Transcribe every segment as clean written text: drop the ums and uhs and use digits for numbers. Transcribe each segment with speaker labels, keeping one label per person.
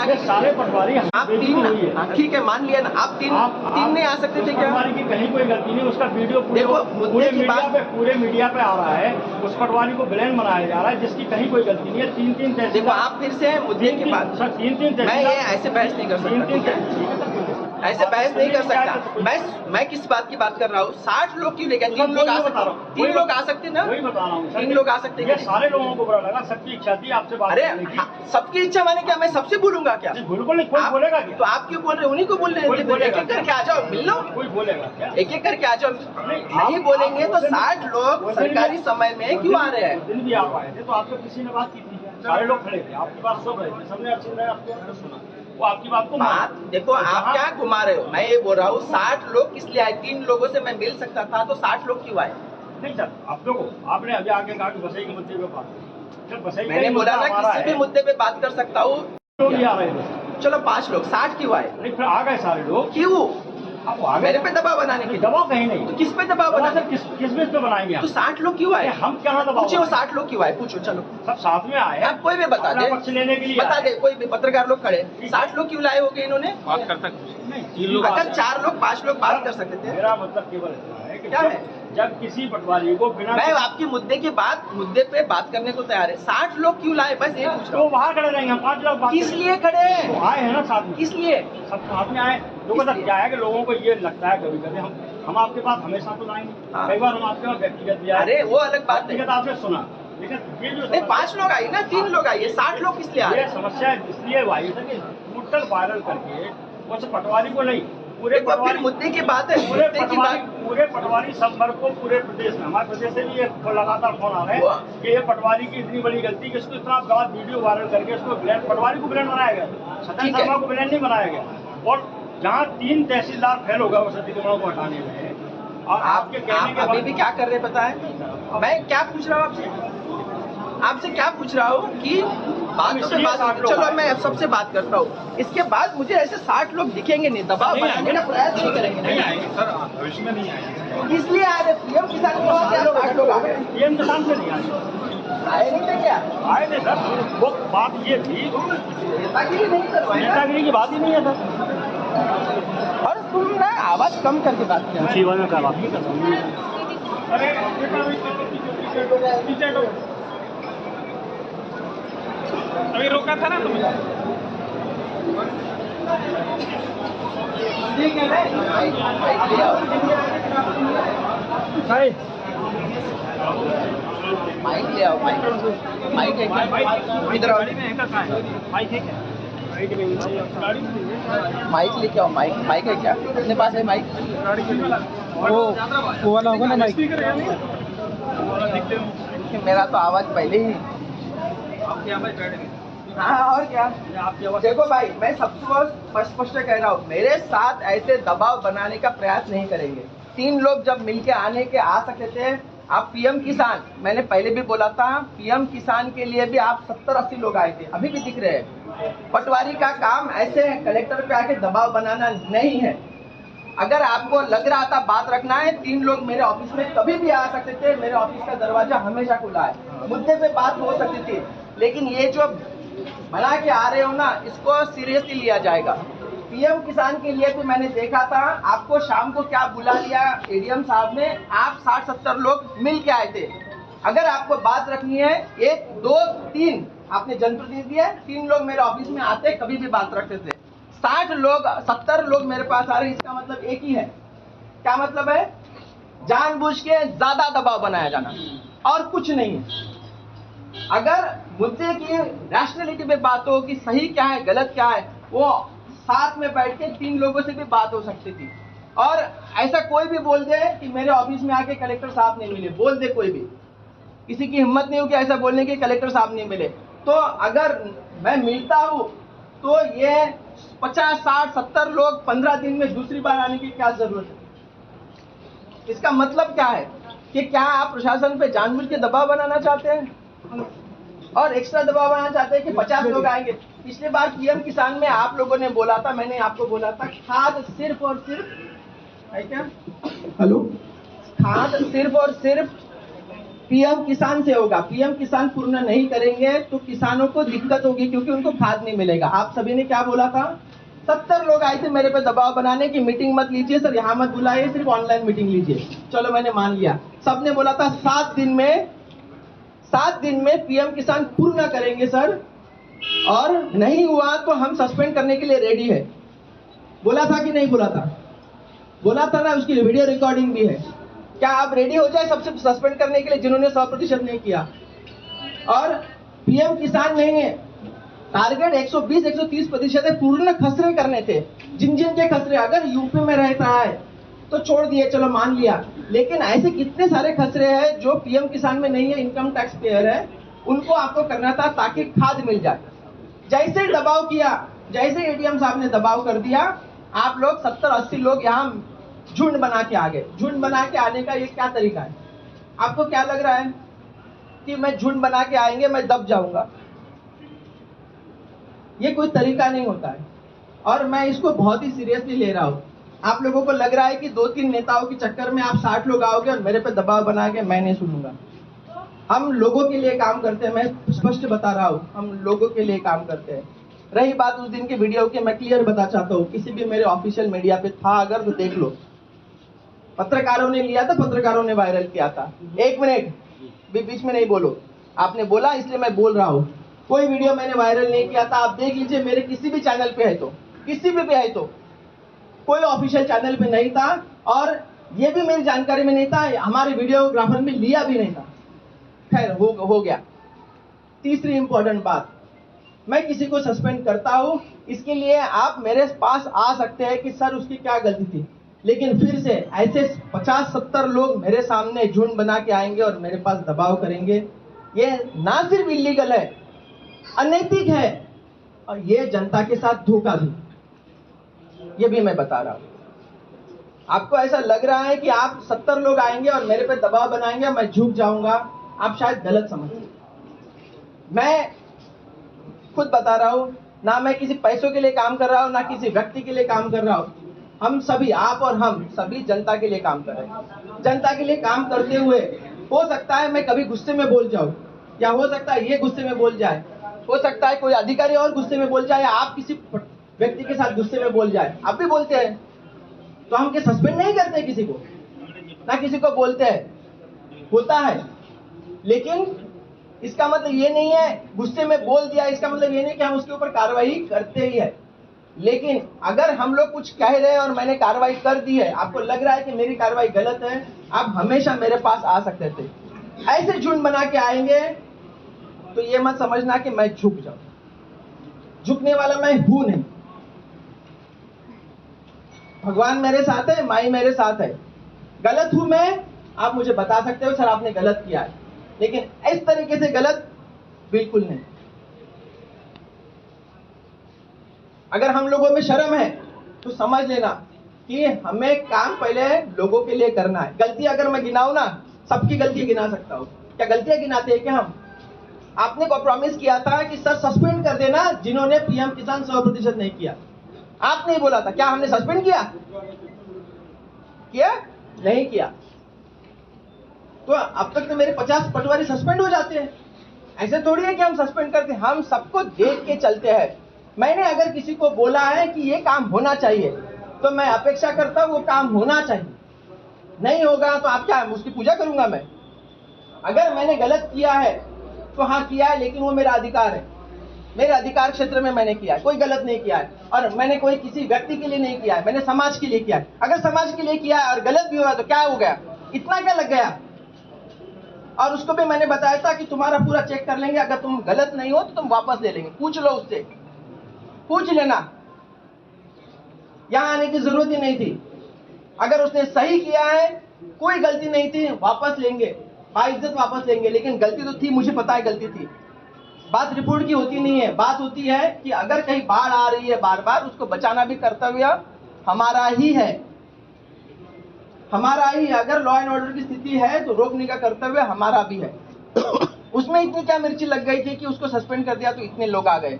Speaker 1: ये सारे पटवारी
Speaker 2: आप तीन, ठीक है मान लिया ना, आप तीन नहीं आ सकते थे क्या?
Speaker 1: पटवारी की कहीं कोई गलती नहीं, उसका वीडियो
Speaker 2: देखो
Speaker 1: पूरे मीडिया पे आ रहा है, उस पटवारी को विलेन बनाया जा रहा है जिसकी कहीं कोई गलती नहीं है। तीन
Speaker 2: देखो आप फिर से मुद्दे की बात,
Speaker 1: सर तीन
Speaker 2: मैं ये ऐसे बहस नहीं कर सकता, ऐसे बहस नहीं कर सकता। मैं किस बात की बात कर रहा हूँ? 60 लोग क्यों लेकर? 3 लोग आ सकते, 3 लोग आ सकते ना,
Speaker 1: वही बता रहा हूँ,
Speaker 2: 3 लोग आ सकते हैं।
Speaker 1: सारे लोगों को बुरा लगा, सबकी इच्छा थी आपसे बात करने की।
Speaker 2: सबकी इच्छा माने क्या मैं सबसे बोलूंगा क्या?
Speaker 1: बिल्कुल नहीं, कोई बोलेगा क्या?
Speaker 2: तो आप क्यों बोल रहे? उन्हीं को बोल रहे हैं, एक एक करके आ जाओ, मिल लो।
Speaker 1: कोई बोलेगा क्या?
Speaker 2: एक एक करके आ जाओ। नहीं बोलेंगे तो 60 लोग सरकारी समय में क्यों आ रहे हैं?
Speaker 1: दिन भी आप आए थे तो आपसे किसी ने बात की थी, सारे लोग खड़े थे, आपकी बात सुन रहे थे, सबने अच्छी तरह आपको सुना, वो आपकी बात को
Speaker 2: बात देखो आप क्या घुमा रहे हो? मैं ये बोल रहा हूँ 60 लोग किस लिए आए? 3 लोगों से मैं मिल सकता था, तो 60 लोग क्यों आए?
Speaker 1: नहीं सर, आप लोगों आपने अभी आगे कहा कि बसई के मुद्दे पे बात,
Speaker 2: मैंने बोला ना किसी भी मुद्दे पे बात कर सकता हूँ।
Speaker 1: लोग आ रहे थे,
Speaker 2: चलो 5 लोग, 60 क्यों आए?
Speaker 1: नहीं फिर आ गए सारे लोग,
Speaker 2: क्यों? मेरे पे दबाव बनाने की?
Speaker 1: दबाव कहीं नहीं,
Speaker 2: तो किस पे दबाव बना?
Speaker 1: सर किस बेस पे बनाएंगे?
Speaker 2: तो 60 लोग क्यों आए?
Speaker 1: हम क्या दबाव?
Speaker 2: पूछो 60 लोग क्यों आए? पूछो, चलो
Speaker 1: सब साथ में आए।
Speaker 2: आप कोई भी बता दे,
Speaker 1: पक्ष लेने के लिए
Speaker 2: बता दे, कोई भी पत्रकार लोग खड़े, 60 लोग क्यों लाए होंगे इन्होंने?
Speaker 1: बात कर सकते नहीं, 3 लोग,
Speaker 2: अगर 4 लोग 5 लोग बात कर सकते थे।
Speaker 1: मेरा मतलब केवल इतना है कि
Speaker 2: क्या है?
Speaker 1: जब किसी पटवारी को बिना,
Speaker 2: मैं आपके मुद्दे पे बात करने को तैयार है। 60 लोग क्यों लाए? बस ये पूछ रहा हूँ।
Speaker 1: तो वहाँ खड़े रहेंगे, 5 लोग
Speaker 2: किस लिए खड़े हैं?
Speaker 1: तो आए हैं ना साथ में,
Speaker 2: किस लिए?
Speaker 1: सब साथ में आए। लोगों का क्या है कि लोगों को ये लगता है कभी कभी हम आपके पास हमेशा तो लाएंगे, कई बार हम आपके पास व्यक्तिगत भी आए।
Speaker 2: अरे वो अलग बात है,
Speaker 1: व्यक्तिगत आपने सुना, लेकिन ये जो
Speaker 2: नहीं 5 लोग आए ना, 3 लोग आए, 60 लोग किस लिए आए?
Speaker 1: ये समस्या इसलिए आई था कि टोटल वायरल करके उस पटवारी को नहीं, पूरे पटवारी,
Speaker 2: मुद्दे की बात है,
Speaker 1: पूरे पटवारी संवर्ग को पूरे प्रदेश में, हमारे प्रदेश से भी ये लगातार फोन आ रहे हैं कि ये पटवारी की इतनी बड़ी गलती कि इसको इतना बड़ा वीडियो वायरल करके इसको पटवारी को विलेन बनाया गया, सत्येंद्र शर्मा को विलेन नहीं बनाया गया। और जहाँ 3 तहसीलदार फेल हो गए उस अतिक्रमण को हटाने में, और आपके कहने के
Speaker 2: अभी भी क्या कर रहे पता है? मैं क्या पूछ रहा हूँ आपसे क्या पूछ रहा हूँ कि चलो मैं सबसे बात करता हूँ, इसके बाद मुझे ऐसे 60 लोग दिखेंगे नहीं, दबाव बनाने का प्रयास नहीं करेंगे।
Speaker 1: नहीं आएंगे सर, भविष्य में नहीं आएंगे।
Speaker 2: इसलिए आ रहे पीएम किसान के बाद 60 लोग आ गए,
Speaker 1: पीएम किसान से नहीं आए,
Speaker 2: आए नहीं थे क्या?
Speaker 1: आए थे सर, वो बात ये थी,
Speaker 2: नेतागिरी नहीं करवाई,
Speaker 1: नेतागिरी की बात ही नहीं है सर।
Speaker 2: और तुम ना आवाज कम करके बात किया,
Speaker 1: जीवन में क्या बात नहीं अभी रोका था ना तुम्हें।
Speaker 2: ठीक है माइक ले आओ, माइक ले आओ, माइक है क्या? इधर आओ, माइक लेके आओ, माइक है क्या अपने पास? है माइक?
Speaker 1: वो वाला होगा ना माइक,
Speaker 2: मेरा तो आवाज पहले ही। हाँ और क्या? देखो भाई, मैं सबसे स्पष्ट कह रहा हूँ, मेरे साथ ऐसे दबाव बनाने का प्रयास नहीं करेंगे। 3 लोग जब मिलके आने के आ सकते थे, आप पीएम किसान, मैंने पहले भी बोला था, पीएम किसान के लिए भी आप 70-80 लोग आए थे, अभी भी दिख रहे हैं। पटवारी का काम ऐसे है, कलेक्टर पे आके दबाव बनाना नहीं है। अगर आपको लग रहा था बात रखना है, 3 लोग मेरे ऑफिस में कभी भी आ सकते थे, मेरे ऑफिस का दरवाजा हमेशा खुला है, मुद्दे पे बात हो सकती थी। लेकिन ये जो बना के आ रहे हो ना, इसको सीरियसली लिया जाएगा। पीएम किसान के लिए भी मैंने देखा था, आपको शाम को क्या बुला लिया एडीएम साहब ने, आप 60-70 लोग मिल के आए थे। अगर आपको बात रखनी है 1, 2, 3 आपने जनप्रतिनिधि है, 3 लोग मेरे ऑफिस में आते कभी भी बात रखते थे। 60 लोग 70 लोग मेरे पास आ रहे हैं, इसका मतलब एक ही है। क्या मतलब है? जानबूझ के ज्यादा दबाव बनाया जाना और कुछ नहीं। अगर मुद्दे की रैशनैलिटी पे बात हो कि सही क्या है गलत क्या है, वो साथ में बैठ के 3 लोगों से भी बात हो सकती थी। और ऐसा कोई भी बोल दे कि मेरे ऑफिस में आके कलेक्टर साहब नहीं मिले, बोल दे कोई भी, किसी की हिम्मत नहीं हो कि ऐसा बोलने की कलेक्टर साहब नहीं मिले। तो अगर मैं मिलता हूं तो ये 50, 60, 70 लोग 15 दिन में दूसरी बार आने की क्या जरूरत है? इसका मतलब क्या है कि क्या आप प्रशासन पे जानबूझ के दबाव बनाना चाहते हैं और एक्स्ट्रा दबाव बनाना चाहते हैं कि 50 लोग आएंगे? पिछली बार पीएम किसान में आप लोगों ने बोला था, मैंने आपको बोला था, खाद सिर्फ और सिर्फ है क्या? हेलो, खाद सिर्फ और सिर्फ पीएम किसान से होगा। पीएम किसान पूर्ण नहीं करेंगे तो किसानों को दिक्कत होगी, क्योंकि उनको खाद नहीं मिलेगा। आप सभी ने क्या बोला था? 70 लोग आए थे मेरे पे दबाव बनाने की, मीटिंग मत लीजिए सर, यहाँ मत बुलाइए, सिर्फ ऑनलाइन मीटिंग लीजिए। चलो मैंने मान लिया। सबने बोला था 7 दिन में पीएम किसान पूर्ण करेंगे सर, और नहीं हुआ तो हम सस्पेंड करने के लिए रेडी है। बोला था कि नहीं बोला था? बोला था ना, उसकी वीडियो रिकॉर्डिंग भी है। क्या आप रेडी हो जाए सबसे सस्पेंड करने के लिए जिन्होंने 100% नहीं किया? और पीएम किसान नहीं है, टारगेट 120-130% है, पूर्ण खसरे करने थे। जिन के खसरे अगर यूपी में रहता है तो छोड़ दिए, चलो मान लिया, लेकिन ऐसे कितने सारे खसरे हैं जो पीएम किसान में नहीं है, इनकम टैक्स पेयर है, उनको आपको करना था ताकि खाद मिल जाए। जैसे दबाव किया, जैसे एडीएम साहब ने दबाव कर दिया, आप लोग 70-80 लोग यहाँ झुंड बना के आ गए। झुंड बना के आने का ये क्या तरीका है? आपको क्या लग रहा है कि मैं झुंड बना के आएंगे मैं दब जाऊंगा? ये कोई तरीका नहीं होता है, और मैं इसको बहुत ही सीरियसली ले रहा हूं। आप लोगों को लग रहा है कि 2-3 नेताओं के चक्कर में आप 60 लोग आओगे और मेरे पे दबाव बना के मैं नहीं सुनूंगा। हम लोगों के लिए काम करते हैं, मैं स्पष्ट बता रहा हूं, हम लोगों के लिए काम करते हैं। रही बात उस दिन के वीडियो की, मैं क्लियर बता चाहता हूं, किसी भी मेरे ऑफिशियल मीडिया पे था अगर तो देख लो, पत्रकारों ने लिया था, पत्रकारों ने वायरल किया था। 1 मिनट भी बीच में नहीं बोलो, आपने बोला इसलिए मैं बोल रहा हूं। कोई वीडियो मैंने वायरल नहीं किया था, आप देख लीजिए, मेरे किसी भी चैनल पे है तो, किसी भी है तो, कोई ऑफिशियल चैनल पे नहीं था, और ये भी मेरी जानकारी में नहीं था, हमारे वीडियोग्राफर में लिया भी नहीं था। खैर हो गया। तीसरी इंपॉर्टेंट बात, मैं किसी को सस्पेंड करता हूं, इसके लिए आप मेरे पास आ सकते हैं कि सर उसकी क्या गलती थी, लेकिन फिर से ऐसे 50-70 लोग मेरे सामने झुंड बना के आएंगे और मेरे पास दबाव करेंगे, ये ना सिर्फ इलीगल है, अनैतिक है, और ये जनता के साथ धोखा भी, ये भी मैं बता रहा हूं। आपको ऐसा लग रहा है कि आप 70 लोग आएंगे और मेरे पे दबाव बनाएंगे, मैं झुक जाऊंगा, आप शायद गलत समझते। मैं खुद बता रहा हूं, ना मैं किसी पैसों के लिए काम कर रहा हूं, ना किसी व्यक्ति के लिए काम कर रहा हूं। हम सभी, आप और हम सभी जनता के लिए काम कर रहे हैं। जनता के लिए काम करते हुए हो सकता है मैं कभी गुस्से में बोल जाऊं, या हो सकता है ये गुस्से में बोल जाए, हो सकता है कोई अधिकारी और गुस्से में बोल जाए, या आप किसी व्यक्ति के साथ गुस्से में बोल जाए। आप भी बोलते हैं, तो हम क्या सस्पेंड नहीं करते किसी को? ना किसी को बोलते हैं, होता है, लेकिन इसका मतलब ये नहीं है गुस्से में बोल दिया, इसका मतलब ये नहीं कि हम उसके ऊपर कार्रवाई करते ही है। लेकिन अगर हम लोग कुछ कह रहे हैं और मैंने कार्रवाई कर दी है, आपको लग रहा है कि मेरी कार्रवाई गलत है, आप हमेशा मेरे पास आ सकते थे। ऐसे झुंड बना के आएंगे तो ये मत समझना कि मैं झुक जाऊं, झुकने वाला मैं हूं नहीं। भगवान मेरे साथ है, माई मेरे साथ है। गलत हूं मैं, आप मुझे बता सकते हो सर आपने गलत किया है, लेकिन इस तरीके से गलत बिल्कुल नहीं। अगर हम लोगों में शर्म है तो समझ लेना कि हमें काम पहले लोगों के लिए करना है। गलती अगर मैं गिनाऊं ना, सबकी गलती गिना सकता हूं। क्या गलतियां गिनाते हैं क्या हम? आपने को प्रॉमिस किया था कि सर सस्पेंड कर देना जिन्होंने पीएम किसान 100% नहीं किया। आपने ही बोला था, क्या हमने सस्पेंड किया? नहीं किया। तो अब तक तो मेरे 50 पटवारी सस्पेंड हो जाते हैं। ऐसे थोड़ी है कि हम सस्पेंड करते हैं, हम सबको देख के चलते हैं। मैंने अगर किसी को बोला है कि ये काम होना चाहिए, तो मैं अपेक्षा करता हूं वो काम होना चाहिए। नहीं होगा तो आप क्या, उसकी पूजा करूंगा मैं? अगर मैंने गलत किया है तो हाँ किया है, लेकिन वो मेरा अधिकार है, मेरे अधिकार क्षेत्र में मैंने किया है, कोई गलत नहीं किया है। और मैंने कोई किसी व्यक्ति के लिए नहीं किया है, मैंने समाज के लिए किया है। अगर समाज के लिए किया है और गलत भी हुआ तो क्या हो गया? इतना क्या लग गया? और उसको भी मैंने बताया था कि तुम्हारा पूरा चेक कर लेंगे, अगर तुम गलत नहीं हो तो तुम वापस ले लेंगे। पूछ लो उससे, पूछ लेना, यहां आने की जरूरत ही नहीं थी। अगर उसने सही किया है, कोई गलती नहीं थी, वापस लेंगे, बाइज्जत वापस लेंगे। लेकिन गलती तो थी, मुझे पता है गलती थी। बात रिपोर्ट की होती नहीं है, बात होती है कि अगर कहीं बाढ़ आ रही है बार बार, उसको बचाना भी कर्तव्य हमारा ही है, हमारा ही। अगर लॉ एंड ऑर्डर की स्थिति है तो रोकने का कर्तव्य हमारा भी है। उसमें इतनी क्या मिर्ची लग गई थी कि उसको सस्पेंड कर दिया तो इतने लोग आ गए?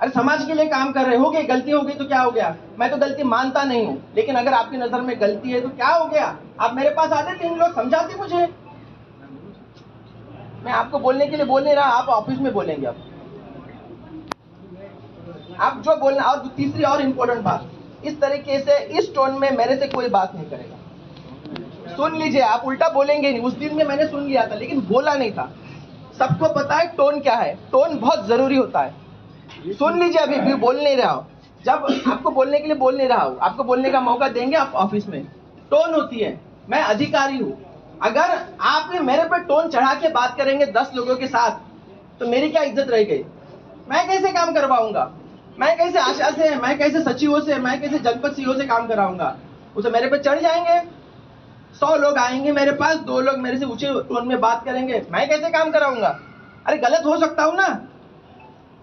Speaker 2: अरे समाज के लिए काम कर रहे हो गए, गलती हो गई तो क्या हो गया? मैं तो गलती मानता नहीं हूं, लेकिन अगर आपकी नजर में गलती है तो क्या हो गया? आप मेरे पास आते, 3 लोग समझाते मुझे, मैं आपको बोलने के लिए बोल नहीं रहा, आप ऑफिस में बोलेंगे। अब आप जो बोलना। और तीसरी और इम्पोर्टेंट बात, इस तरीके से इस टोन में मेरे से कोई बात नहीं करेगा। सुन लीजिए, आप उल्टा बोलेंगे नहीं। उस दिन में मैंने सुन लिया था लेकिन बोला नहीं था। सबको पता है टोन क्या है, टोन बहुत जरूरी होता है। सुन लीजिए, अभी भी बोल नहीं रहा हूं। जब आपको बोलने के लिए बोल नहीं रहा हूं, आपको बोलने का मौका देंगे आप ऑफिस में। टोन होती है, मैं अधिकारी हूं। अगर आपने मेरे पे टोन चढ़ा के बात करेंगे 10 लोगों के साथ, तो मेरी क्या इज्जत रह गई? मैं कैसे काम करवाऊंगा? मैं कैसे आशा से, मैं कैसे सचिवों से, मैं कैसे जनपद सीओ से काम कराऊंगा? उसे मेरे पे चढ़ जाएंगे। 100 लोग आएंगे मेरे पास, 2 लोग मेरे से ऊंचे टोन में बात करेंगे, मैं कैसे काम कराऊंगा? अरे गलत हो सकता हूं ना,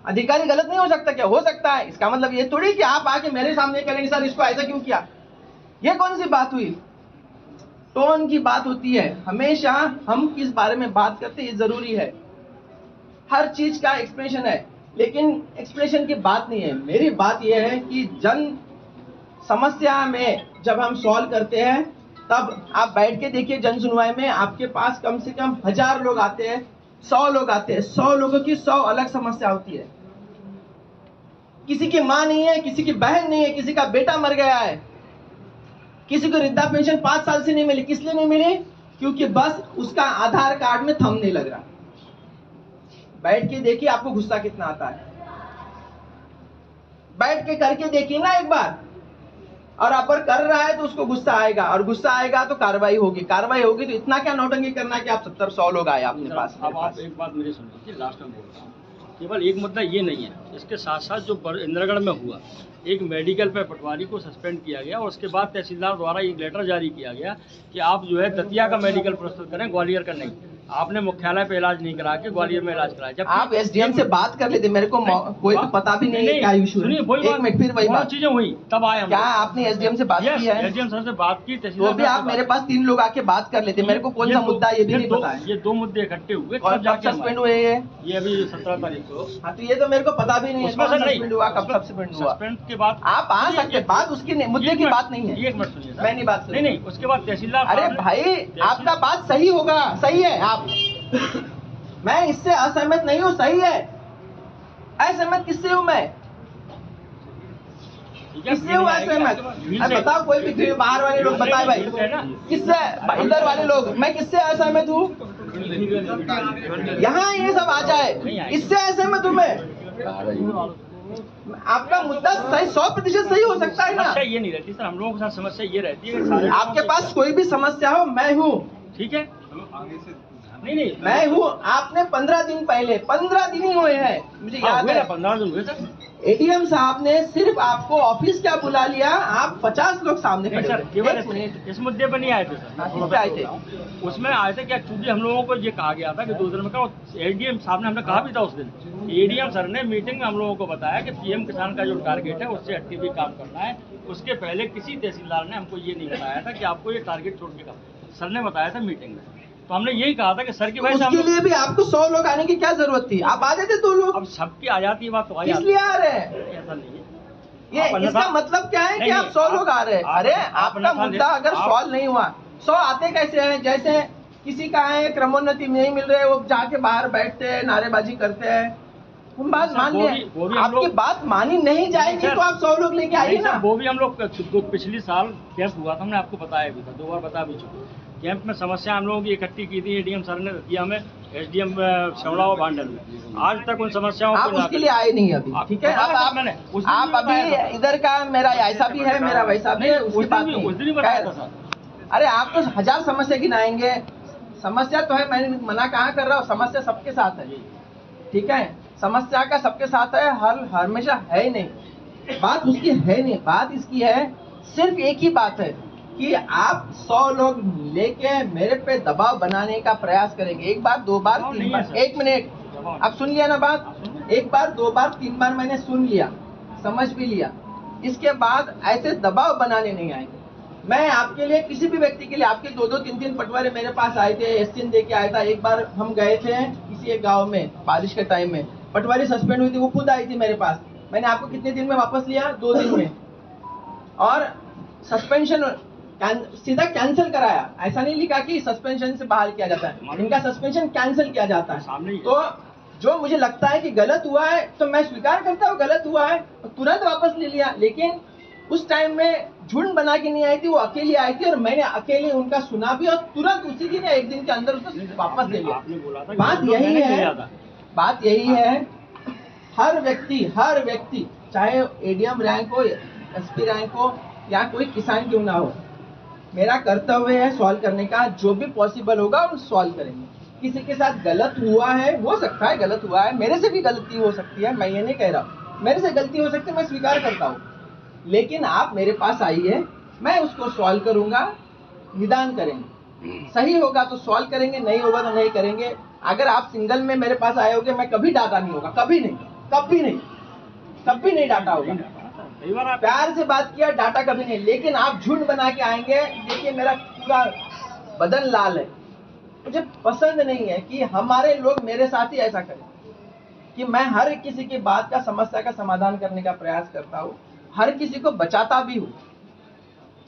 Speaker 2: अधिकारी गलत नहीं हो सकता क्या? हो सकता है। इसका मतलब ये थोड़ी कि आप आके मेरे सामने करेंगे सर इसको ऐसा क्यों किया। ये कौन सी बात हुई? टोन की बात होती है। हमेशा हम किस बारे में बात करते हैं ये जरूरी है। हर चीज का एक्सप्लेनेशन है, लेकिन एक्सप्लेनेशन की बात नहीं है। मेरी बात यह है कि जन समस्या में जब हम सॉल्व करते हैं, तब आप बैठ के देखिए, जन सुनवाई में आपके पास कम से कम 1000 लोग आते हैं, 100 लोग आते हैं। 100 लोगों की 100 अलग समस्या होती है। किसी की मां नहीं है, किसी की बहन नहीं है, किसी का बेटा मर गया है, किसी को वृद्धा पेंशन 5 साल से नहीं मिली। किस लिए नहीं मिली? क्योंकि बस उसका आधार कार्ड में थंब नहीं लग रहा। बैठ के देखिए, आपको गुस्सा कितना आता है। बैठ के करके देखिए ना एक बार। और अगर कर रहा है तो उसको गुस्सा आएगा, और गुस्सा आएगा तो कार्रवाई होगी। कार्रवाई होगी तो इतना क्या नौटंकी करना है कि आप 70-100 लोग आए अपने पास।
Speaker 1: अब आप एक बात मेरी सुनिए, लास्ट में बोल रहा हूँ, केवल एक मुद्दा ये नहीं है, इसके साथ साथ जो इंद्रगढ़ में हुआ, एक मेडिकल पे पटवारी को सस्पेंड किया गया और उसके बाद तहसीलदार द्वारा एक लेटर जारी किया गया कि आप जो है दतिया का मेडिकल प्रस्तुत करें, ग्वालियर का नहीं। आपने मुख्यालय पे इलाज नहीं करा के ग्वालियर में इलाज कराया। जब
Speaker 2: आप एसडीएम से बात कर लेते, मेरे को कोई तो पता भी नहीं है क्या इशू है। एक मिनट, फिर वही बात
Speaker 1: चीजें हुई तब आए।
Speaker 2: क्या आपने एसडीएम से बात की है?
Speaker 1: एसडीएम सर से बात की,
Speaker 2: तो भी आप मेरे पास 3 लोग आके बात कर लेते। मेरे को कौन सा मुद्दा ये भी नहीं पता है।
Speaker 1: ये 2 मुद्दे इकट्ठे हुए,
Speaker 2: कब सस्पेंड हुए? ये
Speaker 1: अभी 17 तारीख को।
Speaker 2: हाँ, तो ये तो मेरे को पता भी नहीं है सस्पेंड हुआ, कब सस्पेंड हुआ।
Speaker 1: सस्पेंड के बाद
Speaker 2: आप आ सकते, बात उसकी मुद्दे की बात नहीं है।
Speaker 1: एक मिनट सुनिए,
Speaker 2: मैं नहीं बात
Speaker 1: नहीं, उसके बाद तहसीलदार।
Speaker 2: अरे भाई, आपका बात सही होगा, सही है। आप मैं इससे असहमत नहीं हूँ, सही है। असहमत किससे हूँ मैं? किससे हुआ असहमत? बताओ, कोई भी बाहर वाले लोग बताए भाई, किससे? इधर वाले लोग, मैं किससे असहमत हूँ? यहाँ ये सब आ जाए, इससे असहमत हूँ मैं। आपका मुद्दा सही 100% सही हो सकता है ना।
Speaker 1: समस्या ये नहीं रहती सर, हम लोगों के साथ समस्या ये रहती है,
Speaker 2: आपके पास कोई भी समस्या हो, मैं हूँ।
Speaker 1: ठीक है, नहीं
Speaker 2: मैं हूँ। आपने 15 दिन पहले, 15 दिन ही हुए हैं, मुझे याद है,
Speaker 1: 15 दिन हुए सर।
Speaker 2: एडीएम साहब ने सिर्फ आपको ऑफिस क्या बुला लिया, आप 50 लोग सामने खड़े
Speaker 1: सर, केवल इस मुद्दे पर नहीं आए थे सर।
Speaker 2: आए थे,
Speaker 1: उसमें आए थे क्या, चूंकि हम लोगों को ये कहा गया था कि 2 दिन में का, एडीएम साहब ने, हमने कहा भी था उस दिन, एडीएम सर ने मीटिंग में हम लोगों को बताया कि पीएम किसान का जो टारगेट है उससे हटके भी काम करना है। उसके पहले किसी तहसीलदार ने हमको ये नहीं बताया था कि आपको ये टारगेट छोड़ के काम। सर ने बताया था मीटिंग में, तो हमने यही कहा था कि सर की वजह से
Speaker 2: उसके लिए भी आपको 100 लोग आने की क्या जरूरत थी? आप आ जाते 2 लोग।
Speaker 1: अब सबकी आ जाती है बात, तो
Speaker 2: इसलिए आ रहे हैं।
Speaker 1: ऐसा नहीं है,
Speaker 2: ये इसका मतलब क्या है कि आप 100 लोग आ रहे हैं? अरे आपका मुद्दा अगर सॉल्व नहीं हुआ, 100 आते कैसे हैं? जैसे किसी का है क्रमोन्नति नहीं मिल रहे, वो जाके बाहर बैठते हैं, नारेबाजी करते हैं। हम बात मान लिया, आपकी बात मानी नहीं जाएगी तो आप 100 लोग लेके आइए ना।
Speaker 1: वो भी हम लोग पिछली साल कैंप हुआ था, हमने आपको बताया भी था, 2 बार बता भी चुके। कैंप में समस्या हम लोगों की इकट्ठी की थी, एडीएम सर ने दिया हमें, एसडीएम श्यामला और भांडर में। आज तक उन समस्याओं
Speaker 2: आप उसके लिए आए नहीं अभी, ठीक है? आप अभी इधर का, मेरा ऐसा भी है, मेरा वैसा भी है, उसकी बात नहीं। अरे आप तो 1000 समस्या गिनाएंगे। समस्या तो है, मैंने मना कहाँ कर रहा हूँ, समस्या सबके साथ है, ठीक है? समस्या का सबके साथ है, हल हमेशा है ही नहीं। बात उसकी है नहीं, बात इसकी है, सिर्फ एक ही बात है कि आप 100 लोग लेके मेरे पे दबाव बनाने का प्रयास करेंगे। 1 बार, 2 बार, 3 बार। 1 मिनट, अब सुन लिया ना बात? 1 बार, 2 बार, 3 बार मैंने सुन लिया, समझ भी लिया। इसके बाद ऐसे दबाव बनाने नहीं आएंगे। मैं आपके लिए, किसी भी व्यक्ति के लिए, आपके 2-2, 3-3 पटवारी मेरे पास आए थे, एसटीएन दे के आया था। एक बार हम गए थे किसी एक गाँव में, बारिश के टाइम में, पटवारी सस्पेंड हुई थी, वो खुद आई थी मेरे पास। मैंने आपको कितने दिन में वापस लिया? 2 दिन में। और सस्पेंशन सीधा कैंसिल कराया, ऐसा नहीं लिखा कि सस्पेंशन से बहाल किया जाता है, इनका सस्पेंशन कैंसिल किया जाता है। तो जो मुझे लगता है कि गलत हुआ है तो मैं स्वीकार करता हूँ गलत हुआ है, तो तुरंत वापस ले लिया। लेकिन उस टाइम में झुंड बना के नहीं आई थी, वो अकेली आई थी और मैंने अकेले उनका सुना भी और तुरंत उसी दिन या एक दिन के अंदर उसको वापस ले लिया। बात यही है, हर व्यक्ति चाहे एडीएम रैंक हो, एसपी रैंक हो या कोई किसान क्यों ना हो, मेरा कर्तव्य है सॉल्व करने का। जो भी पॉसिबल होगा हम सॉल्व करेंगे। किसी के साथ गलत हुआ है, हो सकता है गलत हुआ है, मेरे से भी गलती हो सकती है, मैं ये नहीं कह रहा, मेरे से गलती हो सकती है, मैं स्वीकार करता हूँ। लेकिन आप मेरे पास आइए, मैं उसको सॉल्व करूंगा, निदान करेंगे। सही होगा तो सॉल्व करेंगे, नहीं होगा तो नहीं करेंगे। अगर आप सिंगल में मेरे पास आए होगे, मैं कभी डांटा नहीं होगा, कभी नहीं डांटा होगा। प्यार से बात किया, डांटा कभी नहीं। लेकिन आप झुंड बना के आएंगे, देखिए मेरा पूरा बदन लाल है। मुझे पसंद नहीं है कि हमारे लोग मेरे साथ ही ऐसा करें कि मैं हर किसी की बात का, समस्या का समाधान करने का प्रयास करता हूँ, हर किसी को बचाता भी हूँ,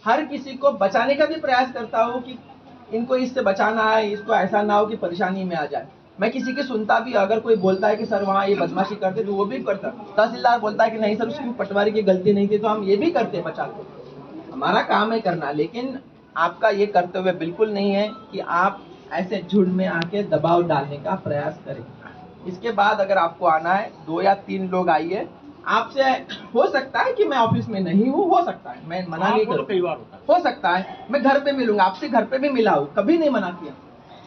Speaker 2: हर किसी को बचाने का भी प्रयास करता हूँ कि इनको इससे बचाना है, इसको ऐसा ना हो कि परेशानी में आ जाए। मैं किसी की सुनता भी, अगर कोई बोलता है कि सर वहाँ ये बदमाशी करते तो वो भी करता। तहसीलदार बोलता है कि नहीं सर उसकी पटवारी की गलती नहीं थी, तो हम ये भी करते, बचाते। हमारा काम है करना। लेकिन आपका ये कर्तव्य बिल्कुल नहीं है कि आप ऐसे झुंड में आके दबाव डालने का प्रयास करें। इसके बाद अगर आपको आना है, 2 या 3 लोग आइए। आपसे हो सकता है कि मैं ऑफिस में नहीं हूँ, हो सकता है, मैं मना नहीं करूँ, कई बार हो सकता है मैं घर पे मिलूंगा, आपसे घर पे भी मिला हूँ, कभी नहीं मना किया।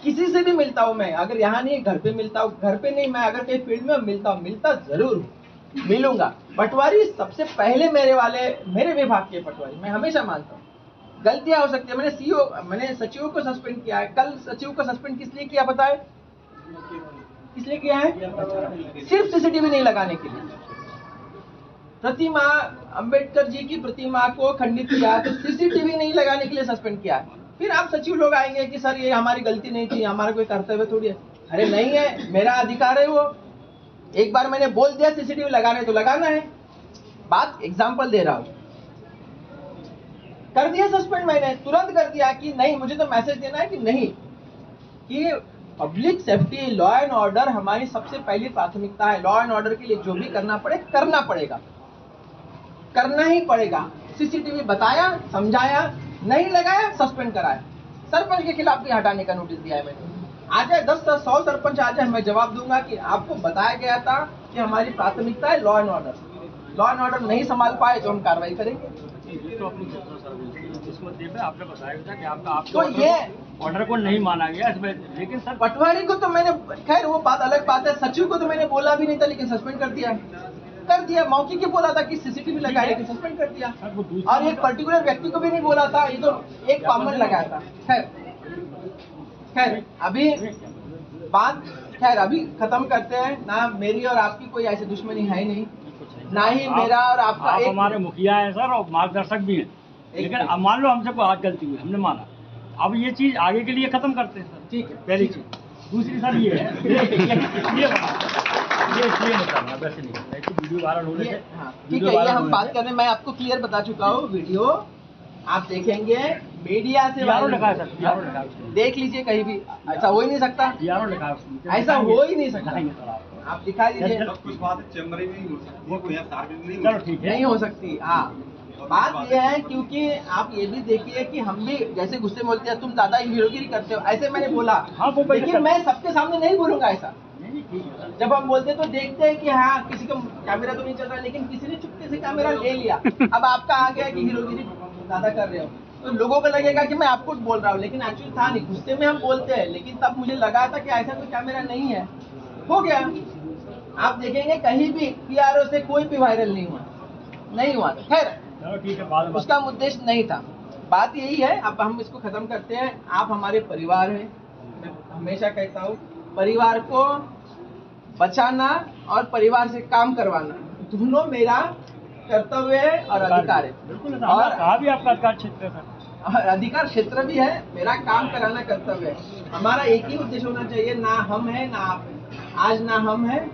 Speaker 2: किसी से भी मिलता हूँ मैं, अगर यहाँ नहीं घर पे मिलता हूँ, घर पे नहीं, मैं अगर कहीं फील्ड में मिलता जरूर मिलूंगा। पटवारी सबसे पहले मेरे विभाग के पटवारी, मैं हमेशा मानता हूँ गलतियां हो सकती है। मैंने सचिव को सस्पेंड किया है। कल सचिव को सस्पेंड किस लिए किया बताए? किस लिए किया है? सिर्फ सीसीटीवी नहीं लगाने के लिए। प्रतिमा, अंबेडकर जी की प्रतिमा को खंडित किया तो सीसीटीवी नहीं लगाने के लिए सस्पेंड किया है। फिर आप सचिव लोग आएंगे कि सर ये हमारी गलती नहीं थी, हमारा कोई कर्तव्य थोड़ी है। अरे नहीं है, मेरा अधिकार है वो। एक बार मैंने बोल दिया सीसीटीवी लगाने तो लगाना है। बात एग्जाम्पल दे रहा हूं। कर दिया सस्पेंड, मैंने तुरंत कर दिया कि नहीं, मुझे तो मैसेज देना है कि नहीं, कि public safety, law and order हमारी सबसे पहली प्राथमिकता है। लॉ एंड ऑर्डर के लिए जो भी करना पड़े करना पड़ेगा, करना ही पड़ेगा। सीसीटीवी बताया, समझाया, नहीं लगाया, सस्पेंड कराया। सरपंच के खिलाफ भी हटाने का नोटिस दिया है मैंने। आ जाए 10-100 सरपंच आ जाए, मैं जवाब दूंगा कि आपको बताया गया था कि हमारी प्राथमिकता है law and order. Law and order नहीं संभाल पाए तो हम कार्रवाई करेंगे।
Speaker 1: आपने बताया था कि आपका
Speaker 2: तो ये
Speaker 1: ऑर्डर को नहीं माना गया इसमें, लेकिन सर
Speaker 2: पटवारी को तो मैंने, खैर वो बात अलग बात है। सचिव को तो मैंने बोला भी नहीं था, लेकिन सस्पेंड कर दिया। मौके के बोला था कि सीसीटीवी लगाया, लेकिन सस्पेंड कर दिया। और एक पर्टिकुलर व्यक्ति को भी नहीं बोला था, ये तो एक कॉमन लगाया था। खैर अभी बात अभी खत्म करते हैं ना। मेरी और आपकी कोई ऐसी दुश्मनी है नहीं, ना ही मेरा और आपका।
Speaker 1: आप हमारे मुखिया है सर और मार्गदर्शक भी हैं, लेकिन अब मान लो हमसे कोई आज गलती हुई, हमने माना, अब ये चीज आगे के लिए खत्म करते हैं सर।
Speaker 2: ठीक है,
Speaker 1: पहली चीज। दूसरी सर ये है, ये इसलिए नहीं करना, वैसे नहीं करना, वीडियो वायरल होने से।
Speaker 2: ठीक है, ये हम बात कर रहे हैं। मैं आपको क्लियर बता चुका हूँ। वीडियो आप देखेंगे, मीडिया से देख लीजिए, कहीं भी ऐसा हो ही नहीं सकता, ऐसा हो ही नहीं सकता। आप दिखा दीजिए,
Speaker 3: कुछ बात चैम्बर में
Speaker 2: चलो ठीक है, नहीं हो सकती। हाँ, बात यह है, क्योंकि आप ये भी देखिए कि हम भी जैसे गुस्से में बोलते हैं, तुम ज्यादा हीरोगिरी करते हो, ऐसे मैंने बोला। लेकिन मैं सबके सामने नहीं बोलूंगा ऐसा। जब हम बोलते तो देखते हैं कि हाँ किसी का कैमरा तो नहीं चल रहा, लेकिन किसी ने चुपके से कैमरा ले लिया। अब आपका आ गया कि हीरोगिरी ज्यादा कर रहे हो, तो लोगों को लगेगा कि मैं आपको बोल रहा हूँ, लेकिन एक्चुअली था नहीं। गुस्से में हम बोलते हैं, लेकिन तब मुझे लगा था कि ऐसा कोई कैमरा नहीं है, हो गया। आप देखेंगे कहीं भी पीआरओ से कोई भी वायरल नहीं हुआ। खैर
Speaker 1: ठीक है,
Speaker 2: उसका उद्देश्य नहीं था। बात यही है, अब हम इसको खत्म करते हैं। आप हमारे परिवार हैं, मैं हमेशा कहता हूँ, परिवार को बचाना और परिवार से काम करवाना दोनों मेरा कर्तव्य है और अधिकार है।
Speaker 1: बिल्कुल, और कहा भी आपका अधिकार क्षेत्र है,
Speaker 2: अधिकार क्षेत्र भी है, मेरा काम कराना कर्तव्य है। हमारा एक ही उद्देश्य होना चाहिए, ना हम है ना आप है। आज ना हम है,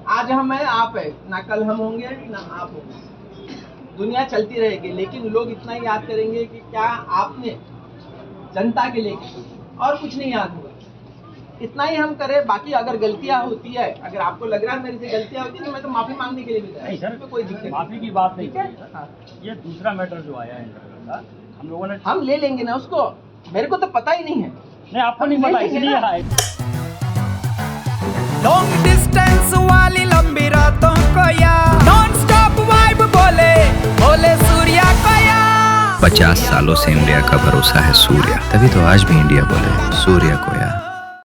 Speaker 2: आज हम है, आप है, ना कल हम होंगे ना आप होंगे। दुनिया चलती रहेगी, लेकिन लोग इतना ही याद करेंगे कि क्या आपने जनता के लिए किया, और कुछ नहीं याद होगा। इतना ही हम करें। बाकी अगर गलतियां होती है, अगर आपको लग रहा है मेरे से गलतियां होती है, तो मैं तो माफी मांगने के लिए भी
Speaker 1: नहीं सर,
Speaker 2: तो कोई दिक्कत
Speaker 1: माफी की बात नहीं है।
Speaker 2: हाँ।
Speaker 1: ये दूसरा मैटर जो आया है इंटरव्यू का, हम लोगों ने
Speaker 2: हम ले लेंगे ना उसको, मेरे को तो पता ही नहीं है।
Speaker 1: नहीं, आपको नहीं पता इसलिए आए।
Speaker 3: लॉन्ग डिस्टेंस वाली लंबी रातों को या नॉन स्टॉप वाइब बोले बोले सूर्या को या
Speaker 4: 50 सालों से इंडिया का भरोसा है सूर्या, तभी तो आज भी इंडिया बोले सूर्या को या।